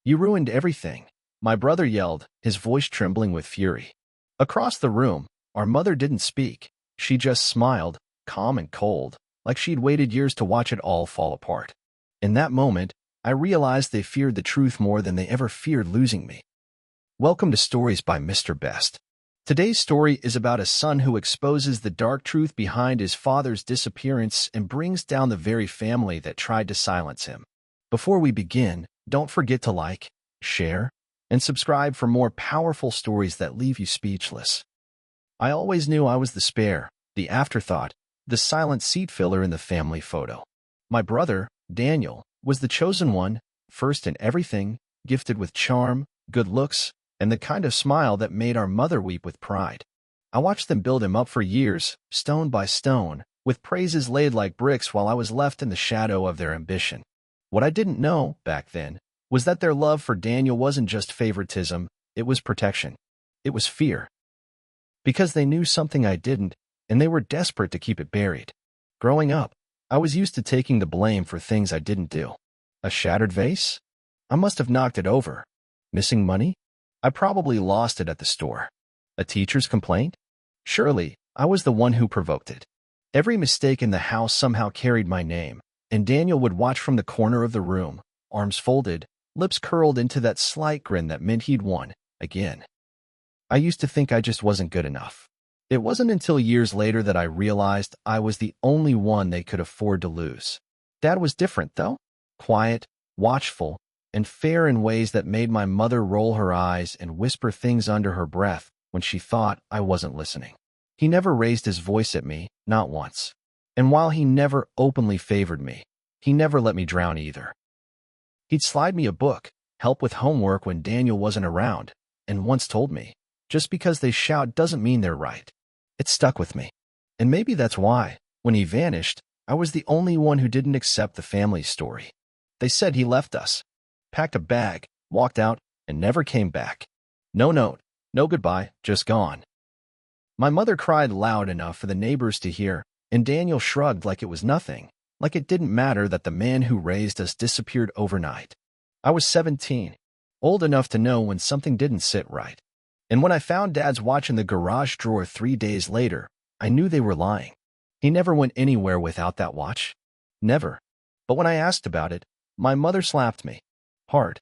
You ruined everything, my brother yelled, his voice trembling with fury. Across the room, our mother didn't speak. She just smiled, calm and cold, like she'd waited years to watch it all fall apart. In that moment, I realized they feared the truth more than they ever feared losing me. Welcome to Stories by Mr. Best. Today's story is about a son who exposes the dark truth behind his father's disappearance and brings down the very family that tried to silence him. Before we begin, don't forget to like, share, and subscribe for more powerful stories that leave you speechless. I always knew I was the spare, the afterthought, the silent seat filler in the family photo. My brother, Daniel, was the chosen one, first in everything, gifted with charm, good looks, and the kind of smile that made our mother weep with pride. I watched them build him up for years, stone by stone, with praises laid like bricks while I was left in the shadow of their ambition. What I didn't know, back then, was that their love for Daniel wasn't just favoritism, it was protection. It was fear. Because they knew something I didn't, and they were desperate to keep it buried. Growing up, I was used to taking the blame for things I didn't do. A shattered vase? I must have knocked it over. Missing money? I probably lost it at the store. A teacher's complaint? Surely, I was the one who provoked it. Every mistake in the house somehow carried my name, and Daniel would watch from the corner of the room, arms folded, lips curled into that slight grin that meant he'd won, again. I used to think I just wasn't good enough. It wasn't until years later that I realized I was the only one they could afford to lose. Dad was different, though. Quiet, watchful, and fair in ways that made my mother roll her eyes and whisper things under her breath when she thought I wasn't listening. He never raised his voice at me, not once. And while he never openly favored me, he never let me drown either. He'd slide me a book, help with homework when Daniel wasn't around, and once told me, just because they shout doesn't mean they're right. It stuck with me. And maybe that's why, when he vanished, I was the only one who didn't accept the family's story. They said he left us, packed a bag, walked out, and never came back. No note, no goodbye, just gone. My mother cried loud enough for the neighbors to hear, and Daniel shrugged like it was nothing, like it didn't matter that the man who raised us disappeared overnight. I was 17, old enough to know when something didn't sit right. And when I found Dad's watch in the garage drawer 3 days later, I knew they were lying. He never went anywhere without that watch. Never. But when I asked about it, my mother slapped me. Hard.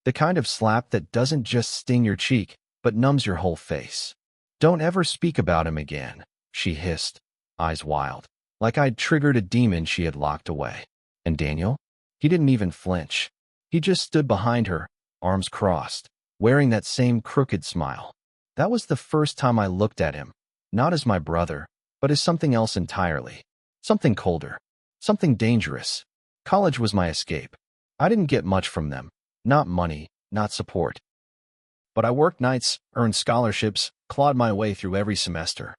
The kind of slap that doesn't just sting your cheek, but numbs your whole face. Don't ever speak about him again, she hissed, eyes wild, like I'd triggered a demon she had locked away. And Daniel? He didn't even flinch. He just stood behind her, arms crossed, wearing that same crooked smile. That was the first time I looked at him, not as my brother, but as something else entirely. Something colder. Something dangerous. College was my escape. I didn't get much from them. Not money, not support. But I worked nights, earned scholarships, clawed my way through every semester.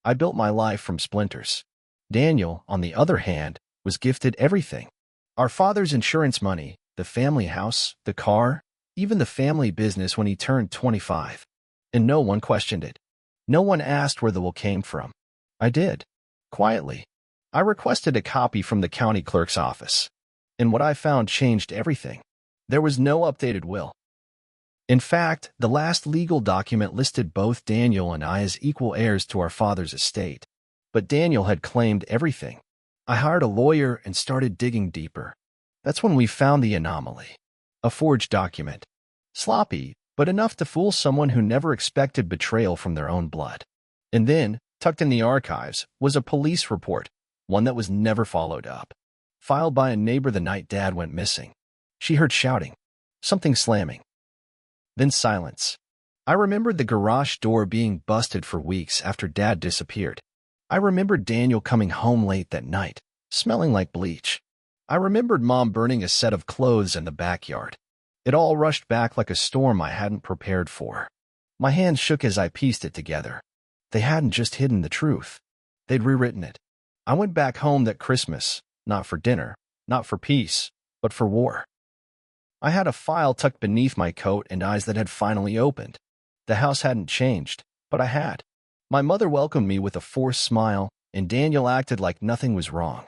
I built my life from splinters. Daniel, on the other hand, was gifted everything. Our father's insurance money, the family house, the car, even the family business when he turned 25. And no one questioned it. No one asked where the will came from. I did. Quietly. I requested a copy from the county clerk's office. And what I found changed everything. There was no updated will. In fact, the last legal document listed both Daniel and I as equal heirs to our father's estate. But Daniel had claimed everything. I hired a lawyer and started digging deeper. That's when we found the anomaly. A forged document. Sloppy, but enough to fool someone who never expected betrayal from their own blood. And then, tucked in the archives, was a police report, one that was never followed up. Filed by a neighbor the night Dad went missing. She heard shouting. Something slamming. Then silence. I remembered the garage door being busted for weeks after Dad disappeared. I remembered Daniel coming home late that night, smelling like bleach. I remembered Mom burning a set of clothes in the backyard. It all rushed back like a storm I hadn't prepared for. My hands shook as I pieced it together. They hadn't just hidden the truth. They'd rewritten it. I went back home that Christmas, not for dinner, not for peace, but for war. I had a file tucked beneath my coat and eyes that had finally opened. The house hadn't changed, but I had. My mother welcomed me with a forced smile, and Daniel acted like nothing was wrong.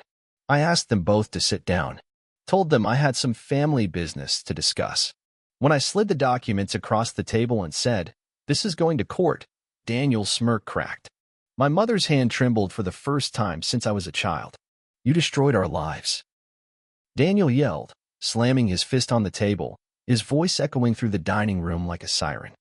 I asked them both to sit down, told them I had some family business to discuss. When I slid the documents across the table and said, "This is going to court," Daniel's smirk cracked. My mother's hand trembled for the first time since I was a child. "You destroyed our lives," Daniel yelled, slamming his fist on the table, his voice echoing through the dining room like a siren.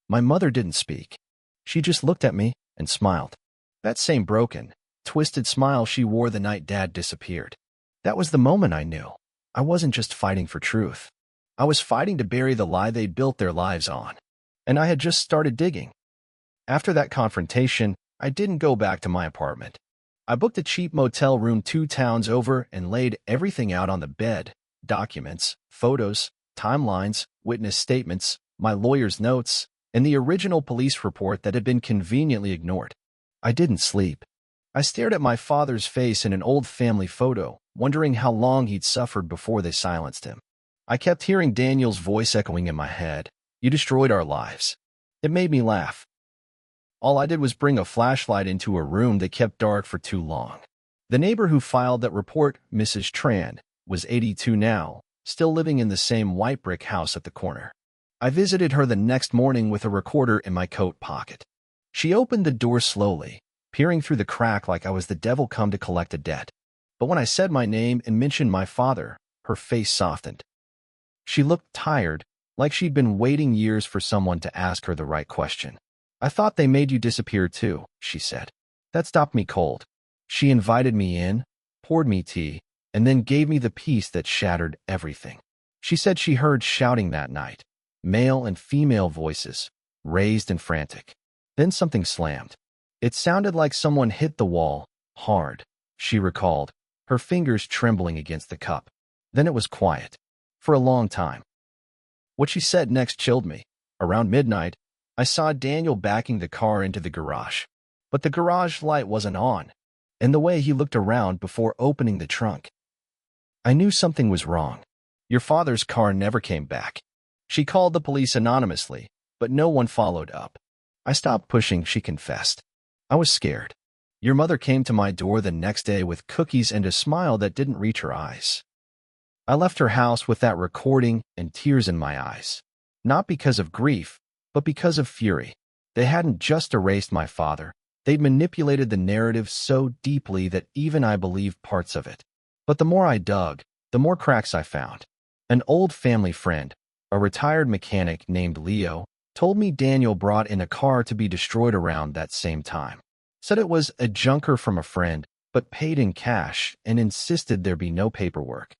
My mother didn't speak. She just looked at me and smiled. That same broken, twisted smile she wore the night Dad disappeared. That was the moment I knew. I wasn't just fighting for truth. I was fighting to bury the lie they'd built their lives on. And I had just started digging. After that confrontation, I didn't go back to my apartment. I booked a cheap motel room 2 towns over and laid everything out on the bed: documents, photos, timelines, witness statements, my lawyer's notes, and the original police report that had been conveniently ignored. I didn't sleep. I stared at my father's face in an old family photo, wondering how long he'd suffered before they silenced him. I kept hearing Daniel's voice echoing in my head. "You destroyed our lives." It made me laugh. All I did was bring a flashlight into a room that kept dark for too long. The neighbor who filed that report, Mrs. Tran, was 82 now, still living in the same white brick house at the corner. I visited her the next morning with a recorder in my coat pocket. She opened the door slowly, peering through the crack like I was the devil come to collect a debt. But when I said my name and mentioned my father, her face softened. She looked tired, like she'd been waiting years for someone to ask her the right question. "I thought they made you disappear too," she said. That stopped me cold. She invited me in, poured me tea, and then gave me the piece that shattered everything. She said she heard shouting that night, male and female voices, raised and frantic. Then something slammed. It sounded like someone hit the wall, hard, she recalled, her fingers trembling against the cup. Then it was quiet. For a long time. What she said next chilled me. Around midnight, I saw Daniel backing the car into the garage. But the garage light wasn't on, and the way he looked around before opening the trunk. I knew something was wrong. "Your father's car never came back." She called the police anonymously, but no one followed up. I stopped pushing, she confessed. I was scared. "Your mother came to my door the next day with cookies and a smile that didn't reach her eyes." I left her house with that recording and tears in my eyes. Not because of grief, but because of fury. They hadn't just erased my father. They'd manipulated the narrative so deeply that even I believed parts of it. But the more I dug, the more cracks I found. An old family friend, a retired mechanic named Leo, told me Daniel brought in a car to be destroyed around that same time. Said it was a junker from a friend, but paid in cash and insisted there be no paperwork.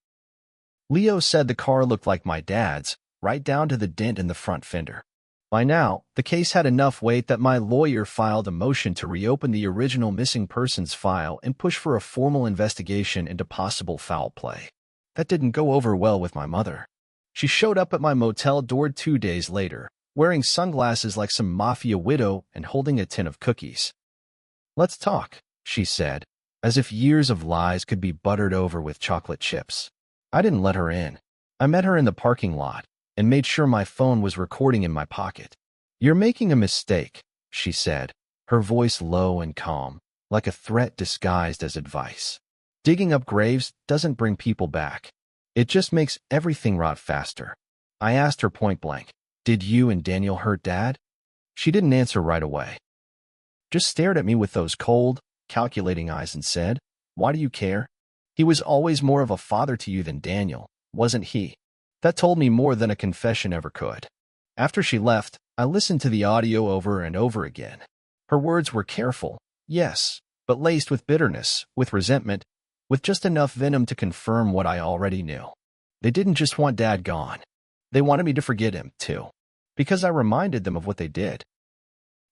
Leo said the car looked like my dad's, right down to the dent in the front fender. By now, the case had enough weight that my lawyer filed a motion to reopen the original missing persons file and push for a formal investigation into possible foul play. That didn't go over well with my mother. She showed up at my motel door 2 days later, wearing sunglasses like some mafia widow and holding a tin of cookies. "Let's talk," she said, as if years of lies could be buttered over with chocolate chips. I didn't let her in. I met her in the parking lot and made sure my phone was recording in my pocket. "You're making a mistake," she said, her voice low and calm, like a threat disguised as advice. "Digging up graves doesn't bring people back. It just makes everything rot faster." I asked her point blank, "Did you and Daniel hurt Dad?" She didn't answer right away. Just stared at me with those cold, calculating eyes and said, "Why do you care? He was always more of a father to you than Daniel, wasn't he?" That told me more than a confession ever could. After she left, I listened to the audio over and over again. Her words were careful, yes, but laced with bitterness, with resentment, with just enough venom to confirm what I already knew. They didn't just want Dad gone. They wanted me to forget him, too, because I reminded them of what they did.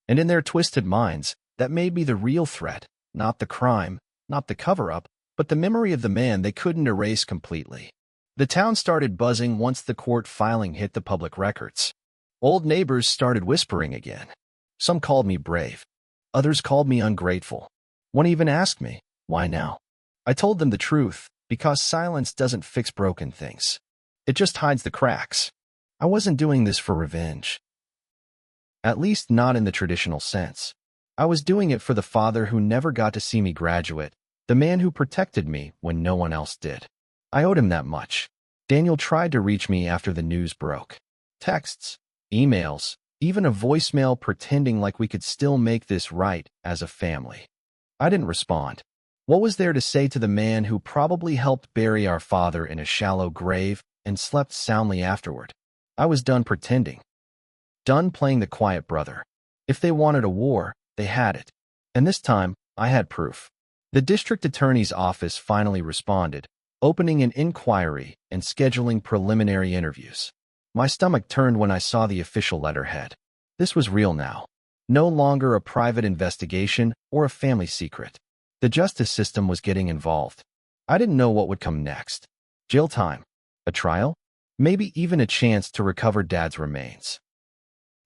And in their twisted minds, that made me the real threat, not the crime, not the cover-up, but the memory of the man they couldn't erase completely. The town started buzzing once the court filing hit the public records. Old neighbors started whispering again. Some called me brave. Others called me ungrateful. One even asked me, "Why now?" I told them the truth, because silence doesn't fix broken things. It just hides the cracks. I wasn't doing this for revenge. At least not in the traditional sense. I was doing it for the father who never got to see me graduate, the man who protected me when no one else did. I owed him that much. Daniel tried to reach me after the news broke. Texts, emails, even a voicemail pretending like we could still make this right as a family. I didn't respond. What was there to say to the man who probably helped bury our father in a shallow grave and slept soundly afterward? I was done pretending. Done playing the quiet brother. If they wanted a war, they had it. And this time, I had proof. The district attorney's office finally responded, opening an inquiry and scheduling preliminary interviews. My stomach turned when I saw the official letterhead. This was real now. No longer a private investigation or a family secret. The justice system was getting involved. I didn't know what would come next. Jail time? A trial? Maybe even a chance to recover Dad's remains.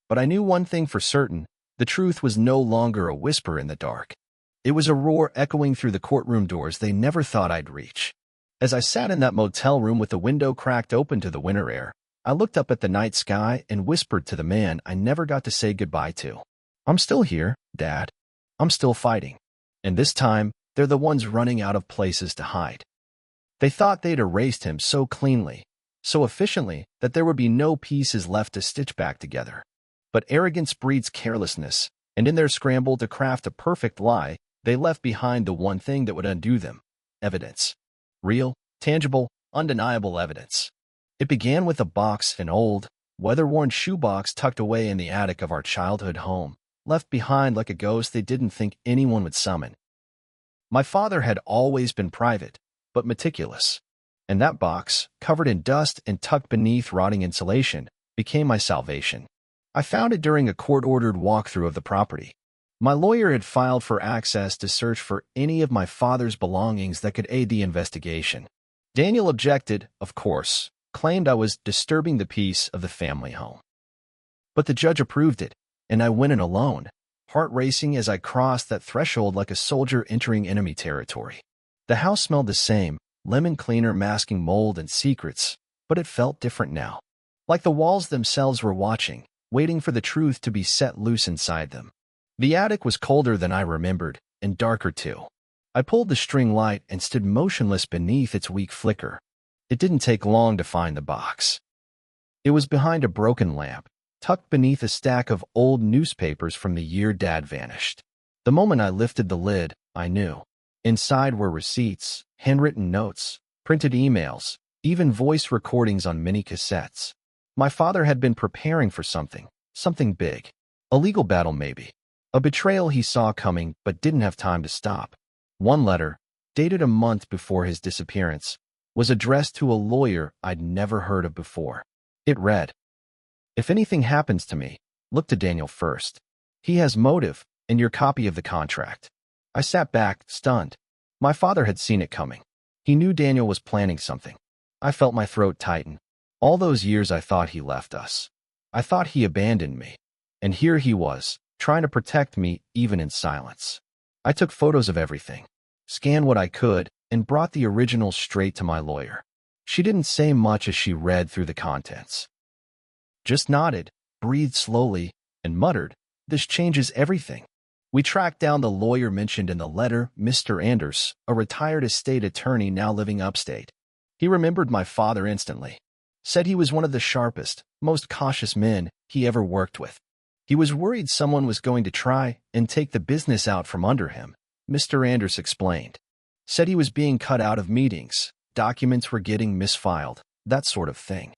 But I knew one thing for certain. The truth was no longer a whisper in the dark. It was a roar echoing through the courtroom doors they never thought I'd reach. As I sat in that motel room with the window cracked open to the winter air, I looked up at the night sky and whispered to the man I never got to say goodbye to. I'm still here, Dad. I'm still fighting. And this time, they're the ones running out of places to hide. They thought they'd erased him so cleanly, so efficiently, that there would be no pieces left to stitch back together. But arrogance breeds carelessness, and in their scramble to craft a perfect lie, they left behind the one thing that would undo them: evidence. Real, tangible, undeniable evidence. It began with a box, an old, weather-worn shoebox tucked away in the attic of our childhood home, left behind like a ghost they didn't think anyone would summon. My father had always been private, but meticulous. And that box, covered in dust and tucked beneath rotting insulation, became my salvation. I found it during a court-ordered walkthrough of the property. My lawyer had filed for access to search for any of my father's belongings that could aid the investigation. Daniel objected, of course, claimed I was disturbing the peace of the family home. But the judge approved it, and I went in alone, heart racing as I crossed that threshold like a soldier entering enemy territory. The house smelled the same, lemon cleaner masking mold and secrets, but it felt different now. Like the walls themselves were watching, waiting for the truth to be set loose inside them. The attic was colder than I remembered, and darker too. I pulled the string light and stood motionless beneath its weak flicker. It didn't take long to find the box. It was behind a broken lamp, tucked beneath a stack of old newspapers from the year Dad vanished. The moment I lifted the lid, I knew. Inside were receipts, handwritten notes, printed emails, even voice recordings on mini cassettes. My father had been preparing for something big. A legal battle maybe. A betrayal he saw coming but didn't have time to stop. One letter, dated a month before his disappearance, was addressed to a lawyer I'd never heard of before. It read, "If anything happens to me, look to Daniel first. He has motive and your copy of the contract." I sat back, stunned. My father had seen it coming. He knew Daniel was planning something. I felt my throat tighten. All those years I thought he left us. I thought he abandoned me. And here he was, trying to protect me even in silence. I took photos of everything, scanned what I could, and brought the original straight to my lawyer. She didn't say much as she read through the contents. Just nodded, breathed slowly, and muttered, "This changes everything." We tracked down the lawyer mentioned in the letter, Mr. Anders, a retired estate attorney now living upstate. He remembered my father instantly. Said he was one of the sharpest, most cautious men he ever worked with. He was worried someone was going to try and take the business out from under him, Mr. Anders explained. Said he was being cut out of meetings, documents were getting misfiled, that sort of thing.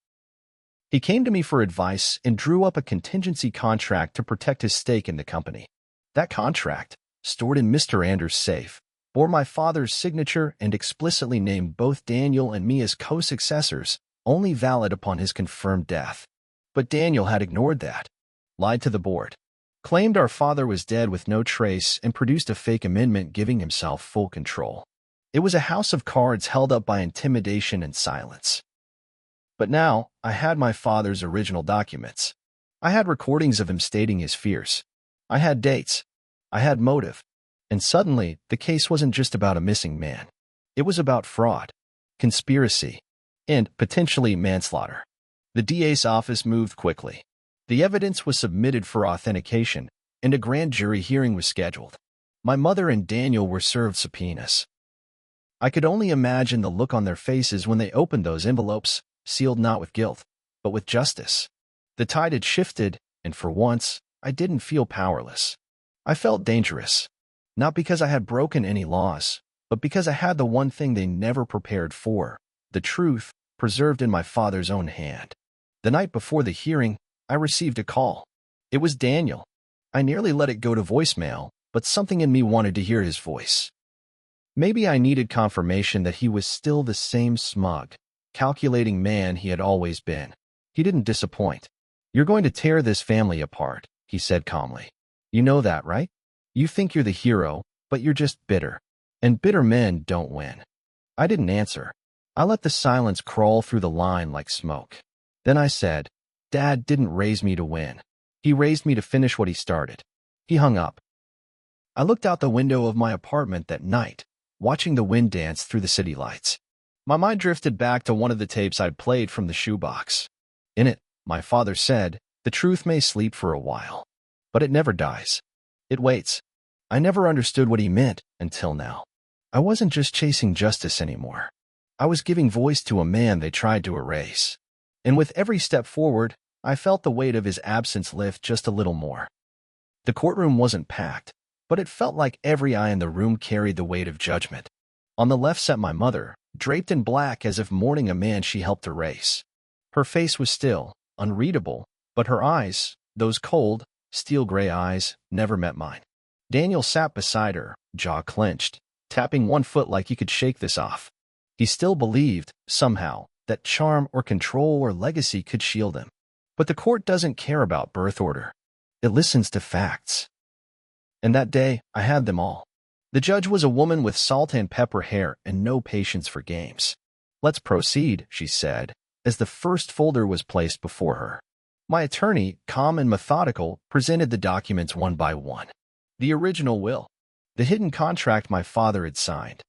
He came to me for advice and drew up a contingency contract to protect his stake in the company. That contract, stored in Mr. Anders' safe, bore my father's signature and explicitly named both Daniel and me as co-successors, only valid upon his confirmed death. But Daniel had ignored that. Lied to the board. Claimed our father was dead with no trace and produced a fake amendment giving himself full control. It was a house of cards held up by intimidation and silence. But now, I had my father's original documents. I had recordings of him stating his fears. I had dates. I had motive. And suddenly, the case wasn't just about a missing man. It was about fraud, conspiracy, and potentially manslaughter. The DA's office moved quickly. The evidence was submitted for authentication, and a grand jury hearing was scheduled. My mother and Daniel were served subpoenas. I could only imagine the look on their faces when they opened those envelopes, sealed not with guilt, but with justice. The tide had shifted, and for once, I didn't feel powerless. I felt dangerous. Not because I had broken any laws, but because I had the one thing they never prepared for, the truth, preserved in my father's own hand. The night before the hearing, I received a call. It was Daniel. I nearly let it go to voicemail, but something in me wanted to hear his voice. Maybe I needed confirmation that he was still the same smug, calculating man he had always been. He didn't disappoint. "You're going to tear this family apart," he said calmly. "You know that, right? You think you're the hero, but you're just bitter. And bitter men don't win." I didn't answer. I let the silence crawl through the line like smoke. Then I said, "Dad didn't raise me to win. He raised me to finish what he started." He hung up. I looked out the window of my apartment that night, watching the wind dance through the city lights. My mind drifted back to one of the tapes I'd played from the shoebox. In it, my father said, "The truth may sleep for a while, but it never dies. It waits." I never understood what he meant until now. I wasn't just chasing justice anymore. I was giving voice to a man they tried to erase. And with every step forward, I felt the weight of his absence lift just a little more. The courtroom wasn't packed, but it felt like every eye in the room carried the weight of judgment. On the left sat my mother, draped in black as if mourning a man she helped erase. Her face was still, unreadable, but her eyes, those cold, steel-gray eyes, never met mine. Daniel sat beside her, jaw clenched, tapping one foot like he could shake this off. He still believed, somehow, that charm or control or legacy could shield him. But the court doesn't care about birth order. It listens to facts. And that day, I had them all. The judge was a woman with salt and pepper hair and no patience for games. "Let's proceed," she said, as the first folder was placed before her. My attorney, calm and methodical, presented the documents one by one. The original will, the hidden contract my father had signed,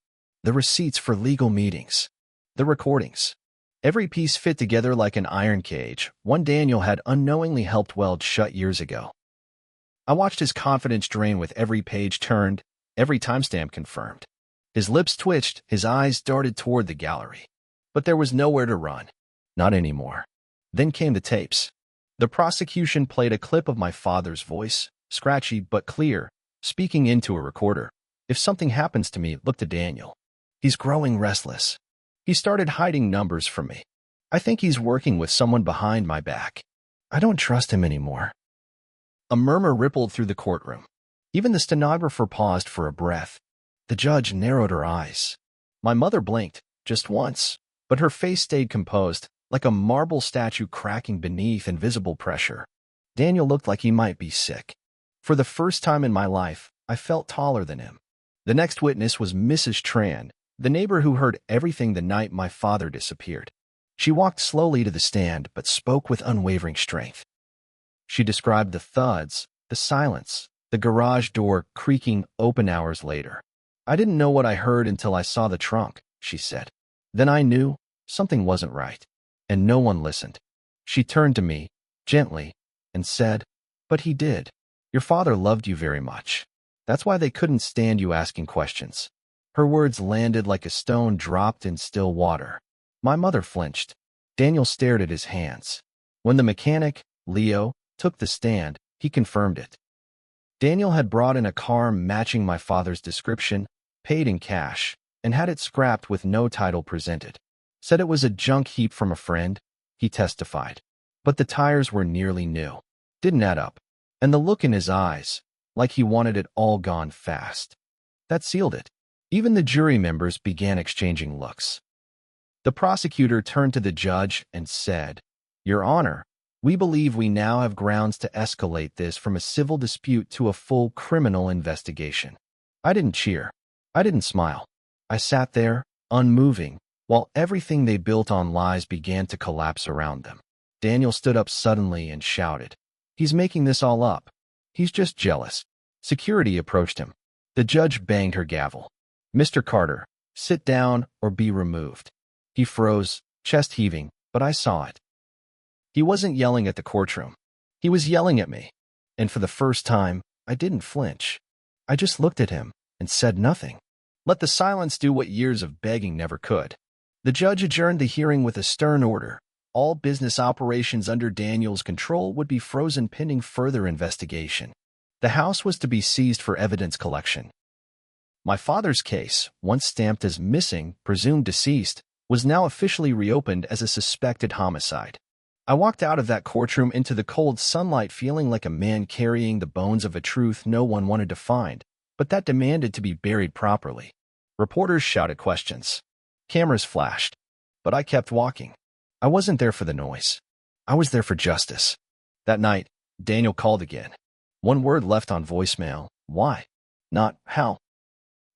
the receipts for legal meetings, the recordings. Every piece fit together like an iron cage, one Daniel had unknowingly helped weld shut years ago. I watched his confidence drain with every page turned, every timestamp confirmed. His lips twitched, his eyes darted toward the gallery. But there was nowhere to run. Not anymore. Then came the tapes. The prosecution played a clip of my father's voice, scratchy but clear, speaking into a recorder. "If something happens to me, look to Daniel. He's growing restless. He started hiding numbers from me. I think he's working with someone behind my back. I don't trust him anymore." A murmur rippled through the courtroom. Even the stenographer paused for a breath. The judge narrowed her eyes. My mother blinked, just once, but her face stayed composed, like a marble statue cracking beneath invisible pressure. Daniel looked like he might be sick. For the first time in my life, I felt taller than him. The next witness was Mrs. Tran, the neighbor who heard everything the night my father disappeared. She walked slowly to the stand, but spoke with unwavering strength. She described the thuds, the silence, the garage door creaking open hours later. "I didn't know what I heard until I saw the trunk," she said. "Then I knew something wasn't right, and no one listened." She turned to me, gently, and said, "But he did. Your father loved you very much. That's why they couldn't stand you asking questions." Her words landed like a stone dropped in still water. My mother flinched. Daniel stared at his hands. When the mechanic, Leo, took the stand, he confirmed it. Daniel had brought in a car matching my father's description, paid in cash, and had it scrapped with no title presented. Said it was a junk heap from a friend, he testified. But the tires were nearly new. Didn't add up. And the look in his eyes, like he wanted it all gone fast. That sealed it. Even the jury members began exchanging looks. The prosecutor turned to the judge and said, "Your Honor, we believe we now have grounds to escalate this from a civil dispute to a full criminal investigation." I didn't cheer. I didn't smile. I sat there, unmoving, while everything they built on lies began to collapse around them. Daniel stood up suddenly and shouted, "He's making this all up. He's just jealous." Security approached him. The judge banged her gavel. "Mr. Carter, sit down or be removed." He froze, chest heaving, but I saw it. He wasn't yelling at the courtroom. He was yelling at me. And for the first time, I didn't flinch. I just looked at him and said nothing. Let the silence do what years of begging never could. The judge adjourned the hearing with a stern order. all business operations under Daniel's control would be frozen pending further investigation. The house was to be seized for evidence collection. My father's case, once stamped as missing, presumed deceased, was now officially reopened as a suspected homicide. I walked out of that courtroom into the cold sunlight feeling like a man carrying the bones of a truth no one wanted to find, but that demanded to be buried properly. Reporters shouted questions. Cameras flashed. But I kept walking. I wasn't there for the noise. I was there for justice. That night, Daniel called again. One word left on voicemail. Why? Not how.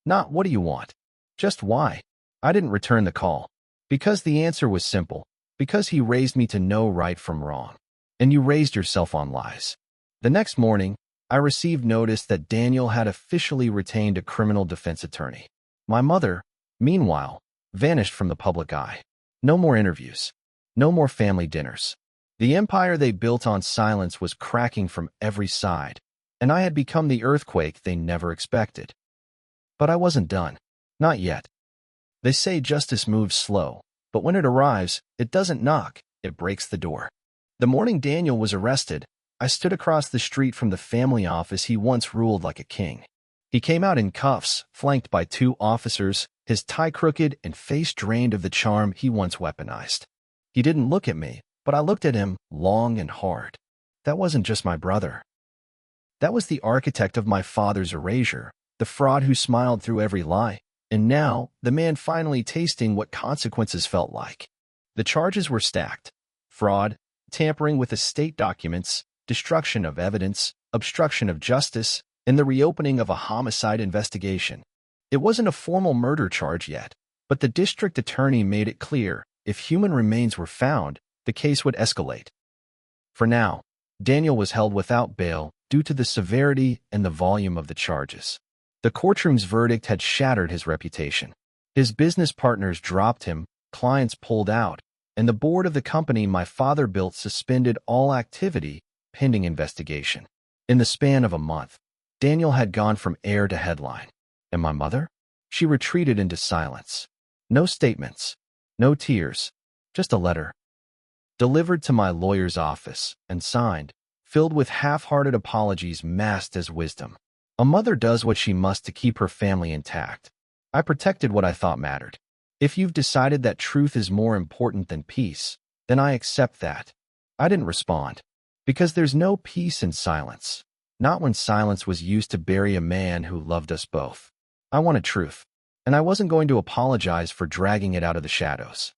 Not what do you want. Just why. I didn't return the call. Because the answer was simple. Because he raised me to know right from wrong. And you raised yourself on lies. The next morning, I received notice that Daniel had officially retained a criminal defense attorney. My mother, meanwhile, vanished from the public eye. No more interviews. No more family dinners. The empire they built on silence was cracking from every side, and I had become the earthquake they never expected. But I wasn't done. Not yet. They say justice moves slow, but when it arrives, it doesn't knock, it breaks the door. The morning Daniel was arrested, I stood across the street from the family office he once ruled like a king. He came out in cuffs, flanked by 2 officers, his tie crooked and face drained of the charm he once weaponized. He didn't look at me, but I looked at him long and hard. That wasn't just my brother. That was the architect of my father's erasure, the fraud who smiled through every lie, and now the man finally tasting what consequences felt like. The charges were stacked: fraud, tampering with estate documents, destruction of evidence, obstruction of justice, and the reopening of a homicide investigation. It wasn't a formal murder charge yet, but the district attorney made it clear if human remains were found, the case would escalate. For now, Daniel was held without bail due to the severity and the volume of the charges. The courtroom's verdict had shattered his reputation. His business partners dropped him, clients pulled out, and the board of the company my father built suspended all activity pending investigation. In the span of a month, Daniel had gone from air to headline. And my mother? She retreated into silence. No statements, no tears, just a letter. Delivered to my lawyer's office and signed, filled with half-hearted apologies masked as wisdom. A mother does what she must to keep her family intact. I protected what I thought mattered. If you've decided that truth is more important than peace, then I accept that. I didn't respond. Because there's no peace in silence. Not when silence was used to bury a man who loved us both. I wanted truth, and I wasn't going to apologize for dragging it out of the shadows.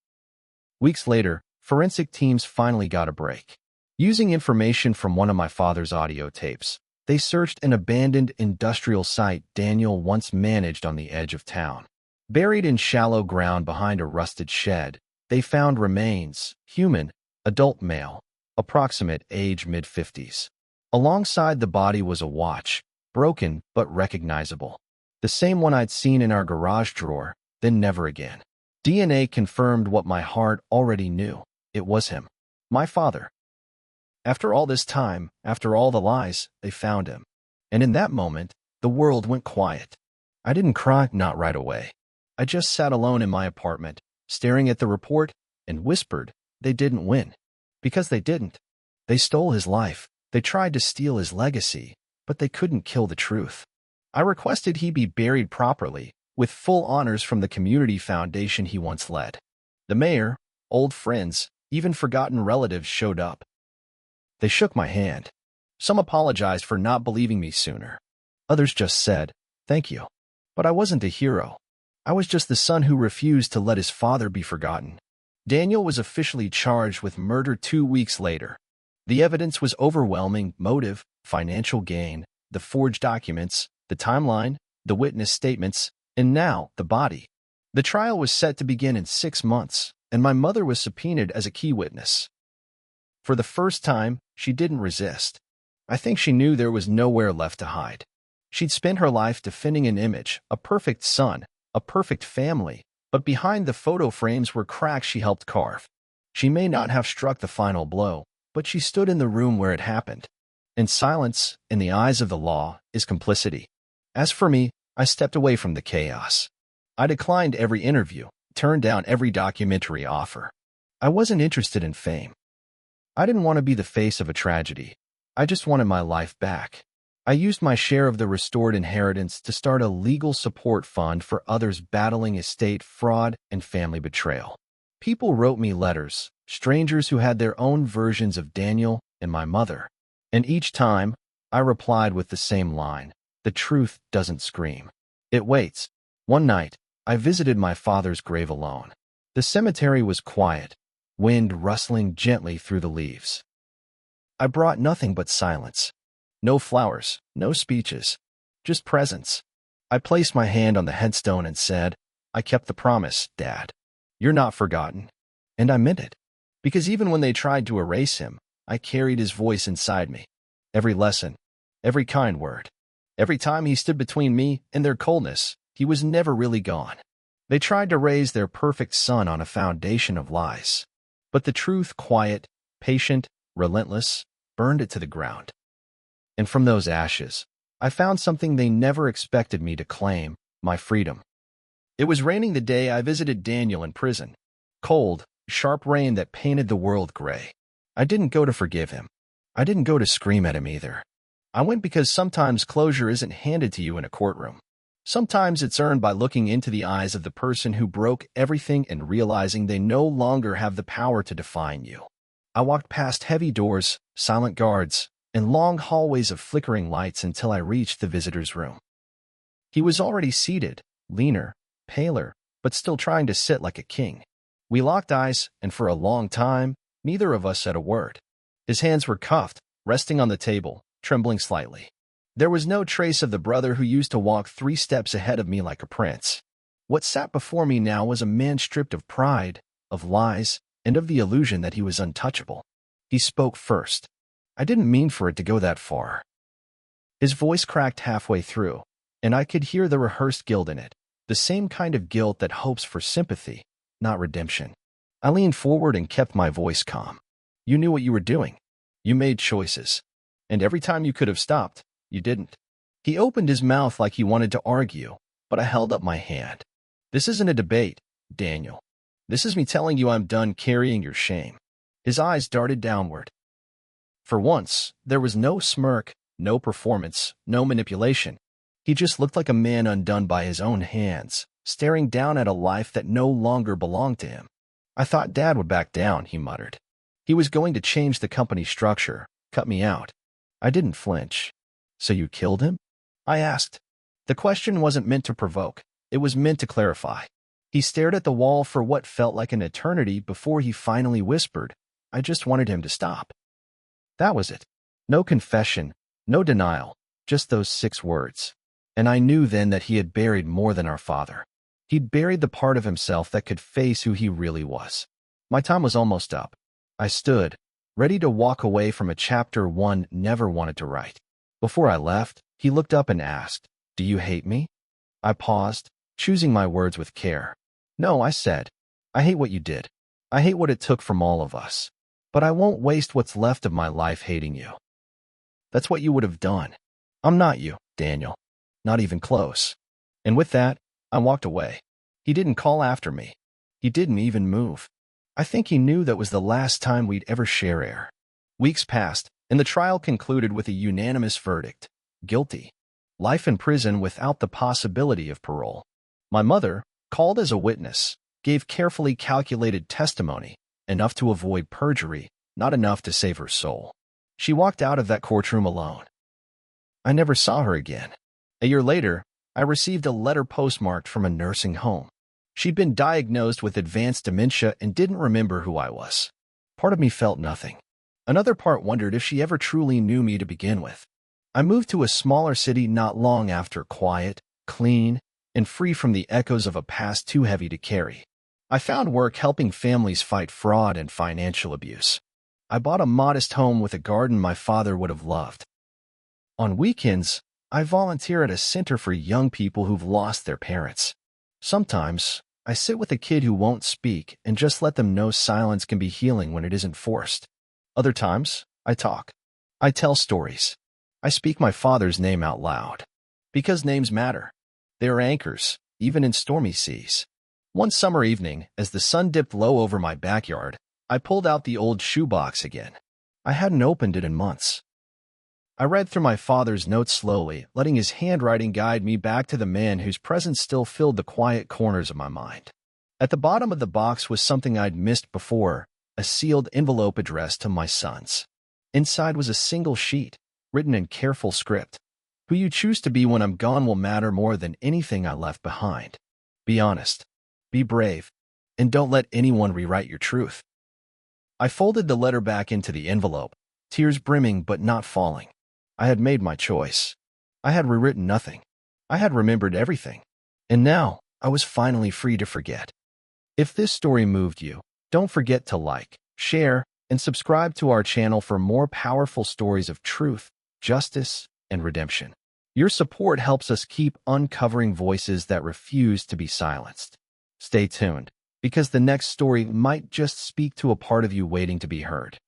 Weeks later, forensic teams finally got a break. Using information from one of my father's audio tapes, they searched an abandoned industrial site Daniel once managed on the edge of town. Buried in shallow ground behind a rusted shed, they found remains, human, adult male, approximate age mid-50s. Alongside the body was a watch, broken but recognizable. The same one I'd seen in our garage drawer, then never again. DNA confirmed what my heart already knew. It was him. My father. After all this time, after all the lies, they found him. And in that moment, the world went quiet. I didn't cry, not right away. I just sat alone in my apartment, staring at the report, and whispered, they didn't win. Because they didn't. They stole his life. They tried to steal his legacy, but they couldn't kill the truth. I requested he be buried properly, with full honors from the community foundation he once led. The mayor, old friends, even forgotten relatives showed up. They shook my hand. Some apologized for not believing me sooner. Others just said, thank you. But I wasn't a hero. I was just the son who refused to let his father be forgotten. Daniel was officially charged with murder 2 weeks later. The evidence was overwhelming: motive, financial gain, the forged documents, the timeline, the witness statements, and now the body. The trial was set to begin in 6 months, and my mother was subpoenaed as a key witness. For the first time, she didn't resist. I think she knew there was nowhere left to hide. She'd spent her life defending an image, a perfect son, a perfect family, but behind the photo frames were cracks she helped carve. She may not have struck the final blow, but she stood in the room where it happened. And silence, in the eyes of the law, is complicity. As for me, I stepped away from the chaos. I declined every interview, turned down every documentary offer. I wasn't interested in fame. I didn't want to be the face of a tragedy. I just wanted my life back. I used my share of the restored inheritance to start a legal support fund for others battling estate fraud and family betrayal. People wrote me letters, strangers who had their own versions of Daniel and my mother. And each time, I replied with the same line: the truth doesn't scream. It waits. One night, I visited my father's grave alone. The cemetery was quiet, wind rustling gently through the leaves. I brought nothing but silence. No flowers, no speeches, just presence. I placed my hand on the headstone and said, "I kept the promise, Dad. You're not forgotten." And I meant it. Because even when they tried to erase him, I carried his voice inside me. Every lesson, every kind word, every time he stood between me and their coldness, he was never really gone. They tried to raise their perfect son on a foundation of lies. But the truth, quiet, patient, relentless, burned it to the ground. And from those ashes, I found something they never expected me to claim: my freedom. It was raining the day I visited Daniel in prison. Cold, sharp rain that painted the world gray. I didn't go to forgive him. I didn't go to scream at him either. I went because sometimes closure isn't handed to you in a courtroom. Sometimes it's earned by looking into the eyes of the person who broke everything and realizing they no longer have the power to define you. I walked past heavy doors, silent guards, and long hallways of flickering lights until I reached the visitor's room. He was already seated, leaner, paler, but still trying to sit like a king. We locked eyes, and for a long time, neither of us said a word. His hands were cuffed, resting on the table, trembling slightly. There was no trace of the brother who used to walk 3 steps ahead of me like a prince. What sat before me now was a man stripped of pride, of lies, and of the illusion that he was untouchable. He spoke first. I didn't mean for it to go that far. His voice cracked halfway through, and I could hear the rehearsed guilt in it, the same kind of guilt that hopes for sympathy, not redemption. I leaned forward and kept my voice calm. You knew what you were doing. You made choices. And every time you could have stopped, you didn't. He opened his mouth like he wanted to argue, but I held up my hand. This isn't a debate, Daniel. This is me telling you I'm done carrying your shame. His eyes darted downward. For once, there was no smirk, no performance, no manipulation. He just looked like a man undone by his own hands, staring down at a life that no longer belonged to him. I thought Dad would back down, he muttered. He was going to change the company structure, cut me out. I didn't flinch. So you killed him? I asked. The question wasn't meant to provoke. It was meant to clarify. He stared at the wall for what felt like an eternity before he finally whispered, I just wanted him to stop. That was it. No confession, no denial, just those 6 words. And I knew then that he had buried more than our father. He'd buried the part of himself that could face who he really was. My time was almost up. I stood, ready to walk away from a chapter one never wanted to write. Before I left, he looked up and asked, Do you hate me? I paused, choosing my words with care. No, I said. I hate what you did. I hate what it took from all of us. But I won't waste what's left of my life hating you. That's what you would have done. I'm not you, Daniel. Not even close. And with that, I walked away. He didn't call after me. He didn't even move. I think he knew that was the last time we'd ever share air. Weeks passed, and the trial concluded with a unanimous verdict. Guilty. Life in prison without the possibility of parole. My mother, called as a witness, gave carefully calculated testimony, enough to avoid perjury, not enough to save her soul. She walked out of that courtroom alone. I never saw her again. A year later, I received a letter postmarked from a nursing home. She'd been diagnosed with advanced dementia and didn't remember who I was. Part of me felt nothing. Another part wondered if she ever truly knew me to begin with. I moved to a smaller city not long after, quiet, clean, and free from the echoes of a past too heavy to carry. I found work helping families fight fraud and financial abuse. I bought a modest home with a garden my father would have loved. On weekends, I volunteer at a center for young people who've lost their parents. Sometimes, I sit with a kid who won't speak and just let them know silence can be healing when it isn't forced. Other times, I talk. I tell stories. I speak my father's name out loud. Because names matter. They are anchors, even in stormy seas. One summer evening, as the sun dipped low over my backyard, I pulled out the old shoebox again. I hadn't opened it in months. I read through my father's notes slowly, letting his handwriting guide me back to the man whose presence still filled the quiet corners of my mind. At the bottom of the box was something I'd missed before, a sealed envelope addressed to my sons. Inside was a single sheet, written in careful script. Who you choose to be when I'm gone will matter more than anything I left behind. Be honest, be brave, and don't let anyone rewrite your truth. I folded the letter back into the envelope, tears brimming but not falling. I had made my choice. I had rewritten nothing. I had remembered everything. And now, I was finally free to forget. If this story moved you, don't forget to like, share, and subscribe to our channel for more powerful stories of truth, justice, and redemption. Your support helps us keep uncovering voices that refuse to be silenced. Stay tuned, because the next story might just speak to a part of you waiting to be heard.